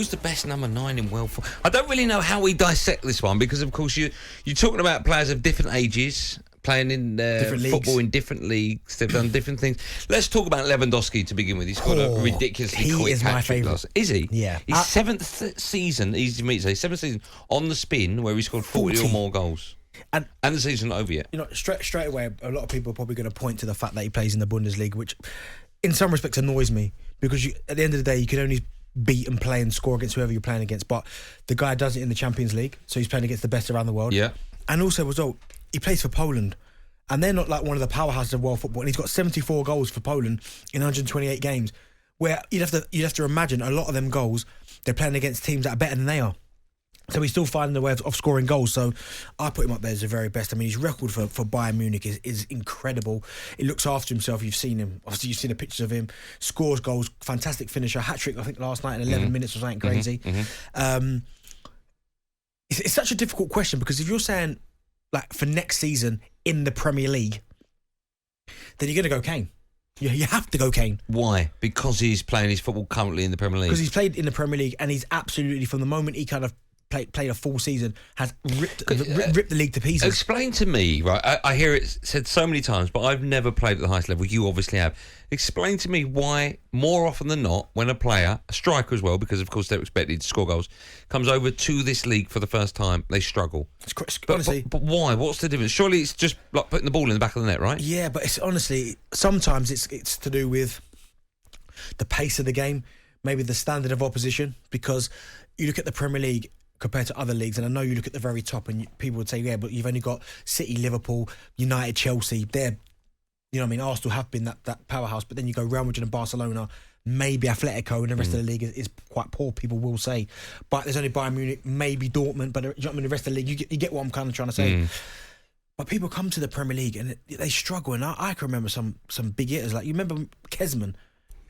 Who's the best number 9 in world football? I don't really know how we dissect this one because, of course, you're talking about players of different ages playing in football in different leagues. They've done different things. Let's talk about Lewandowski to begin with. He's got a ridiculously quick He is my favourite. Is he? Yeah. His seventh season, easy for me to say, seventh season on the spin where he scored 40 or more goals. And the season's not over yet. You know, straight away, a lot of people are probably going to point to the fact that he plays in the Bundesliga, which in some respects annoys me because at the end of the day, you can only beat and play and score against whoever you're playing against. But the guy does it in the Champions League, so he's playing against the best around the world. Yeah. And also, he plays for Poland. And they're not like one of the powerhouses of world football. And he's got 74 goals for Poland in 128 games. Where you'd have to imagine a lot of them goals, they're playing against teams that are better than they are. So he's still finding a way of scoring goals. So I put him up there as the very best. I mean, his record for Bayern Munich is incredible. He looks after himself. You've seen him. Obviously, you've seen the pictures of him. Scores goals. Fantastic finisher. Hat-trick, I think, last night in 11 minutes or something crazy. It's such a difficult question because if you're saying, like, for next season in the Premier League, then you're going to go Kane. You have to go Kane. Why? Because he's playing his football currently in the Premier League. Because he's played in the Premier League and he's absolutely, from the moment he kind of played a full season, has ripped the league to pieces. Explain to me, right? I hear it said so many times, but I've never played at the highest level. You obviously have. Explain to me why, more often than not, when a player, a striker as well, because of course they're expected to score goals, comes over to this league for the first time, they struggle. Honestly, but why? What's the difference? Surely it's just like putting the ball in the back of the net, right? Yeah, but it's honestly, sometimes it's to do with the pace of the game, maybe the standard of opposition, because you look at the Premier League compared to other leagues, and I know you look at the very top and people would say, yeah, but you've only got City, Liverpool, United, Chelsea. They're, you know what I mean, Arsenal have been that powerhouse, but then you go Real Madrid and Barcelona, maybe Atletico, and the rest of the league is quite poor, people will say. But there's only Bayern Munich, maybe Dortmund, but you know what I mean, the rest of the league, you get what I'm kind of trying to say. But people come to the Premier League and they struggle, and I can remember some big hitters. Like, you remember Kesman?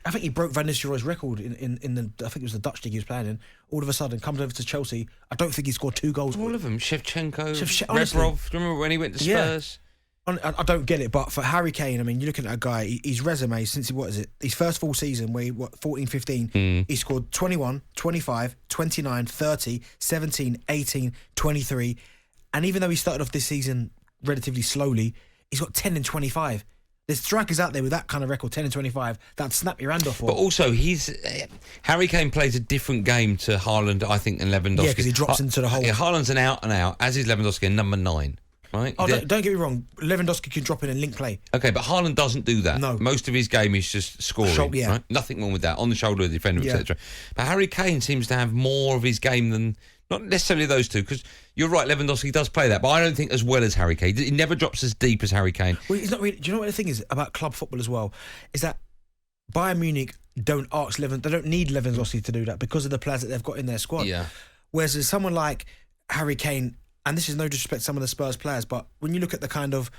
I think he broke Van Nistelrooy's record in the, I think it was the Dutch league he was playing in. All of a sudden, comes over to Chelsea. I don't think he scored 2 goals. All of them. Shevchenko, honestly, Rebrov. Do you remember when he went to Spurs? Yeah. I don't get it, but for Harry Kane, I mean, you're looking at a guy, his resume since, his first full season, where 14-15, he scored 21, 25, 29, 30, 17, 18, 23. And even though he started off this season relatively slowly, he's got 10 and 25. There's strikers out there with that kind of record, 10 and 25, that'd snap your hand off for. But also, Harry Kane plays a different game to Haaland, I think, and Lewandowski. Yeah, because he drops into the hole. Yeah, Haaland's an out and out, as is Lewandowski, and number 9. Right? Oh, don't get me wrong. Lewandowski can drop in and link play. Okay, but Haaland doesn't do that. No. Most of his game is just scoring. Right? Nothing wrong with that. On the shoulder of the defender, etc. But Harry Kane seems to have more of his game than, not necessarily those two, because you're right, Lewandowski does play that, but I don't think as well as Harry Kane. He never drops as deep as Harry Kane. Well, he's not really, do you know what the thing is about club football as well? Is that Bayern Munich they don't need Lewandowski to do that because of the players that they've got in their squad. Yeah. Whereas there's someone like Harry Kane, and this is no disrespect to some of the Spurs players, but when you look at the kind of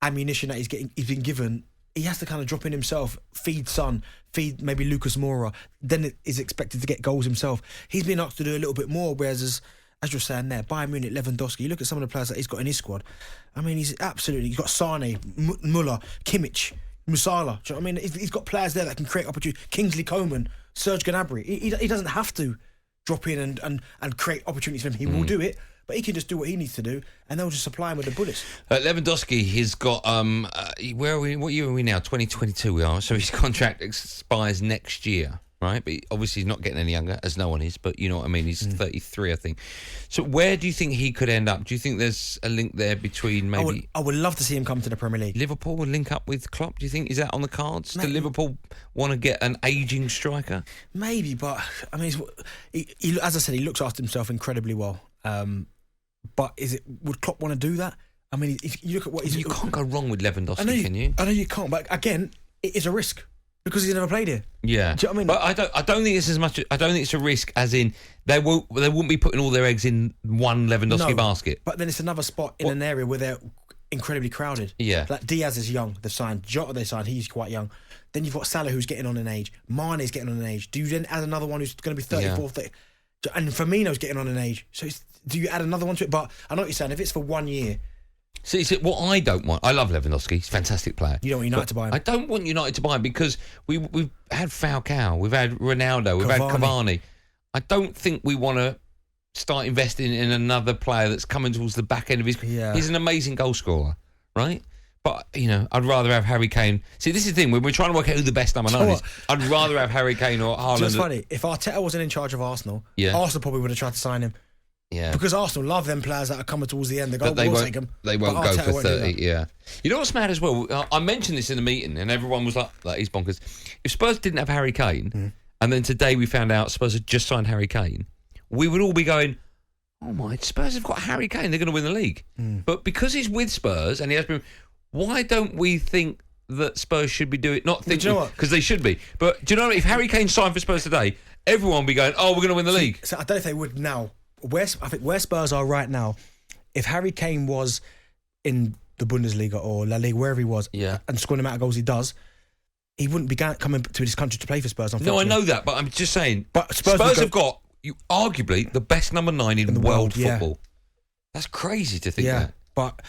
ammunition that he's been given, he has to kind of drop in himself, feed Son, feed maybe Lucas Moura, then is expected to get goals himself. He's been asked to do a little bit more, whereas as you're saying there, Bayern Munich, Lewandowski, you look at some of the players that he's got in his squad. I mean, he's got Sane, Muller, Kimmich, Musiala. Do you know what I mean? He's got players there that can create opportunity. Kingsley Coman, Serge Gnabry. He doesn't have to drop in and create opportunities for him. He will do it, but he can just do what he needs to do, and they'll just supply him with the bullets. Lewandowski has got where are we? What year are we now? 2022 we are. So his contract expires next year, right? But obviously he's not getting any younger, as no one is. But you know what I mean. He's 33, I think. So where do you think he could end up? Do you think there's a link there between maybe? I would love to see him come to the Premier League. Liverpool will link up with Klopp. Do you think is that on the cards? Do Liverpool want to get an ageing striker? Maybe, but I mean, he, as I said, he looks after himself incredibly well. But would Klopp want to do that? I mean, if you look at what he's... You can't go wrong with Lewandowski, can you? I know you can't, but again, it is a risk because he's never played here. Yeah. Do you know what I mean? But I don't think it's as much... I don't think it's a risk as in they wouldn't be putting all their eggs in one Lewandowski basket. But then it's another spot in an area where they're incredibly crowded. Yeah. Like Diaz is young, they've signed. Jota they signed, he's quite young. Then you've got Salah who's getting on in age. Mane's getting on in age. Do you then add another one who's going to be 34, 30? And Firmino's getting on in age. So do you add another one to it? But I know what you're saying. If it's for 1 year... See, what I don't want... I love Lewandowski. He's a fantastic player. You don't want United to buy him? I don't want United to buy him because we've had Falcao, we've had Ronaldo, we've had Cavani. I don't think we want to start investing in another player that's coming towards the back end of his. Yeah. He's an amazing goal scorer, right? But, I'd rather have Harry Kane. See, this is the thing. When we're trying to work out who the best number 9 is, I'd rather have Harry Kane or Haaland. It's funny. If Arteta wasn't in charge of Arsenal, Arsenal probably would have tried to sign him. Yeah. Because Arsenal love them players that are coming towards the end. They go, But we'll take them. They won't go for 30, yeah. You know what's mad as well? I mentioned this in the meeting, and everyone was like, he's bonkers. If Spurs didn't have Harry Kane, and then today we found out Spurs had just signed Harry Kane, we would all be going, oh my, Spurs have got Harry Kane, they're going to win the league. But because he's with Spurs, and he has been... Why don't we think that Spurs should be doing... Not think... Because they should be. But do you know what? If Harry Kane signed for Spurs today, everyone would be going, we're going to win the league. So I don't know if they would now. I think where Spurs are right now, if Harry Kane was in the Bundesliga or La Liga, wherever he was, and scoring the amount of goals he does, he wouldn't be coming to this country to play for Spurs, unfortunately. No, I know that, but I'm just saying... But Spurs have got, arguably, the best number 9 in world football. That's crazy to think that. But...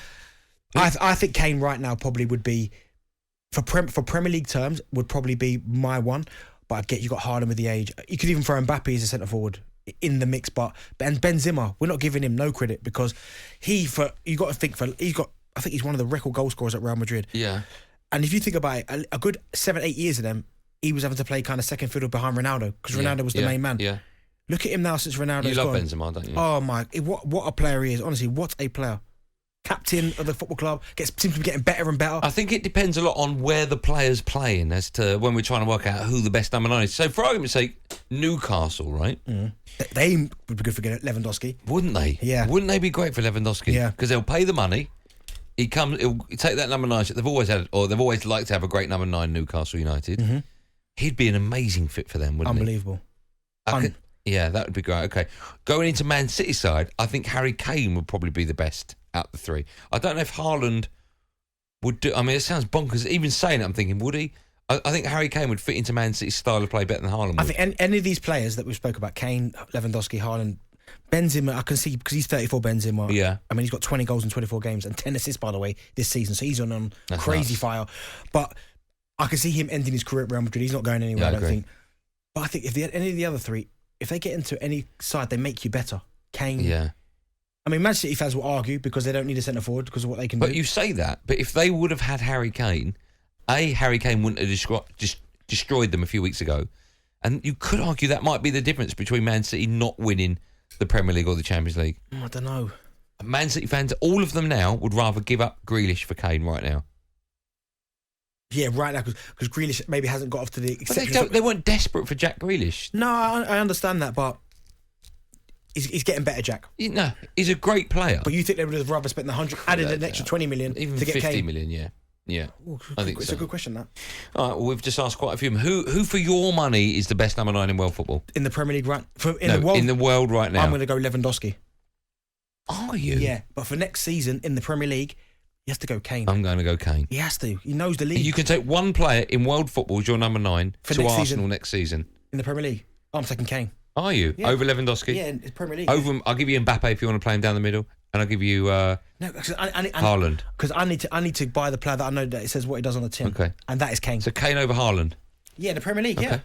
I think Kane right now probably would be, for Premier League terms, would probably be my one. But I get you got Haaland with the age. You could even throw Mbappe as a centre forward in the mix. But Benzema, we're not giving him no credit because I think he's one of the record goal scorers at Real Madrid. Yeah. And if you think about it, a good 7-8 years of them, he was having to play kind of second fiddle behind Ronaldo because Ronaldo was the main man. Yeah. Look at him now since Ronaldo's gone. You love Benzema, don't you? Oh my, what a player he is! Honestly, what a player. Captain of the football club, seems to be getting better and better. I think it depends a lot on where the player's playing as to when we're trying to work out who the best number 9 is. So for argument's sake, Newcastle, right? They would be good for getting Lewandowski. Wouldn't they? Yeah. Wouldn't they be great for Lewandowski? Yeah. Because they'll pay the money. He'll take that number 9. They've always liked to have a great number 9, Newcastle United. He'd be an amazing fit for them, wouldn't Unbelievable. he? Yeah, that would be great. Okay. Going into Man City side, I think Harry Kane would probably be the best out the 3. I don't know if Haaland would do... I mean, it sounds bonkers. Even saying it, I'm thinking, would he? I think Harry Kane would fit into Man City's style of play better than Haaland would. I think any of these players that we spoke about, Kane, Lewandowski, Haaland, Benzema, I can see, because he's 34, Benzema. Yeah. I mean, he's got 20 goals in 24 games and 10 assists, by the way, this season. So he's on That's crazy nuts. fire. But I can see him ending his career at Real Madrid. He's not going anywhere, Yeah, I don't agree. think. But I think if any of the other 3, if they get into any side, they make you better. Kane. Yeah. I mean, Man City fans will argue because they don't need a centre forward because of what they can do. But you say that, but if they would have had Harry Kane, Harry Kane wouldn't have destroyed them a few weeks ago. And you could argue that might be the difference between Man City not winning the Premier League or the Champions League. I don't know. Man City fans, all of them now, would rather give up Grealish for Kane right now. Yeah, right now, because Grealish maybe hasn't got off to the But exception. they weren't desperate for Jack Grealish. No, I understand that, but he's getting better, Jack. No, he's a great player. But you think they would have rather spent the 100, added an extra 20 million Even to get 50 Kane? million, yeah. Yeah, I think It's so. a good question, that. All right, well, we've just asked quite a few. Who for your money is the best number 9 in world football? In the Premier League, right? In the world right now. I'm going to go Lewandowski. Are you? Yeah, but for next season in the Premier League, he has to go Kane. I'm going to go Kane. He has to. He knows the league. You can take one player in world football as your number 9 For to next Arsenal season. next season. In the Premier League. I'm taking Kane. Are you? Yeah. Over Lewandowski? Yeah, in the Premier League. I'll give you Mbappe if you want to play him down the middle, and I'll give you No, because Haaland. Because I need to buy the player that I know that it says what he does on the tin. Okay. And that is Kane. So Kane over Haaland. Yeah, the Premier League, yeah. Okay.